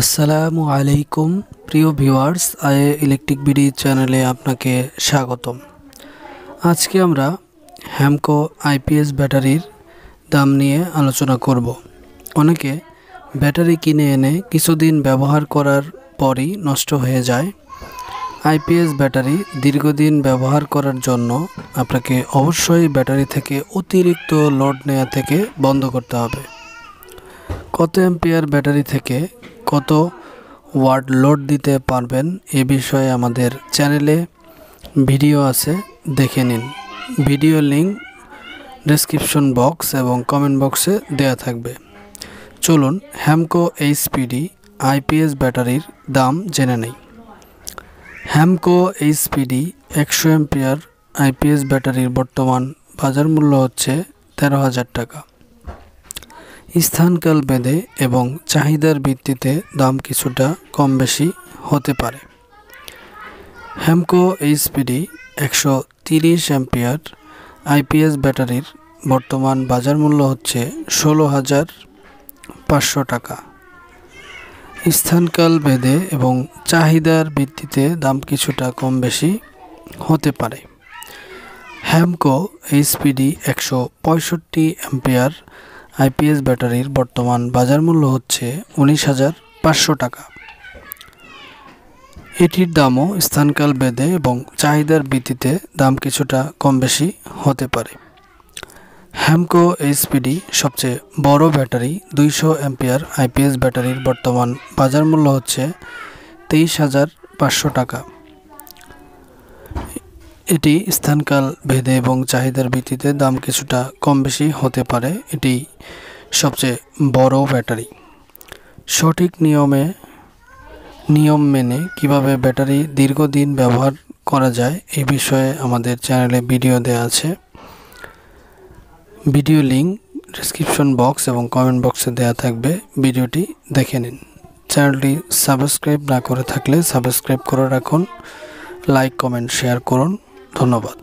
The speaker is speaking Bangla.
আসসালামু আলাইকুম প্রিয় ভিউয়ার্স, আয়ে ইলেকট্রিক বিডি চ্যানেলে আপনাকে স্বাগতম। আজকে আমরা হ্যামকো আইপিএস ব্যাটারির দাম নিয়ে আলোচনা করব। অনেকে ব্যাটারি কিনে এনে কিছুদিন ব্যবহার করার পরই নষ্ট হয়ে যায়। আইপিএস ব্যাটারি দীর্ঘদিন ব্যবহার করার জন্য আপনাকে অবশ্যই ব্যাটারি থেকে অতিরিক্ত লোড নেওয়া থেকে বন্ধ করতে হবে। কত অ্যাম্পিয়ার ব্যাটারি থেকে কত ওয়াট লোড দিতে পারবেন এ বিষয়ে আমাদের চ্যানেলে ভিডিও আছে, দেখে নিন। ভিডিও লিংক ডেসক্রিপশন বক্স এবং কমেন্ট বক্সে দেয়া থাকবে। চলুন হ্যামকো এইচপিডি আইপিএস ব্যাটারির দাম জেনে নেই। হ্যামকো এইচপিডি 100 অ্যাম্পিয়ার আইপিএস ব্যাটারির বর্তমান বাজার মূল্য হচ্ছে 13,000 টাকা। স্থানকাল ভেদে এবং চাহিদার ভিত্তিতে দাম কিছুটা কম বেশি হতে পারে। হ্যামকো এইচপিডি 130 অ্যাম্পিয়ার আইপিএস ব্যাটারির বর্তমান বাজার মূল্য হচ্ছে 16,500 টাকা। স্থানকাল ভেদে এবং চাহিদার ভিত্তিতে দাম কিছুটা কম বেশি হতে পারে। হ্যামকো এইচপিডি 165 অ্যাম্পিয়ার আইপিএস ব্যাটারির বর্তমান বাজার মূল্য হচ্ছে 19,500 টাকা। এটির দামও স্থানকাল ভেদে এবং চাহিদার ভিত্তিতে দাম কিছুটা কম বেশি হতে পারে। হ্যামকো এইচপিডি সবচেয়ে বড় ব্যাটারি 200 অ্যাম্পিয়ার আইপিএস ব্যাটারির বর্তমান বাজার মূল্য হচ্ছে 23,500 টাকা। এটি স্থানকাল ভেদে এবং চাহিদার ভিত্তিতে দাম কিছুটা কম বেশি হতে পারে। এটি সবচেয়ে বড় ব্যাটারি। সঠিক নিয়ম মেনে কিভাবে ব্যাটারি দীর্ঘদিন ব্যবহার করা যায় এই বিষয়ে আমাদের চ্যানেলে ভিডিও দেওয়া আছে। ভিডিও লিংক ডেসক্রিপশন বক্স এবং কমেন্ট বক্সে দেওয়া থাকবে, ভিডিওটি দেখে নিন। চ্যানেলটি সাবস্ক্রাইব না করে থাকলে সাবস্ক্রাইব করে রাখুন, লাইক কমেন্ট শেয়ার করুন। ধন্যবাদ।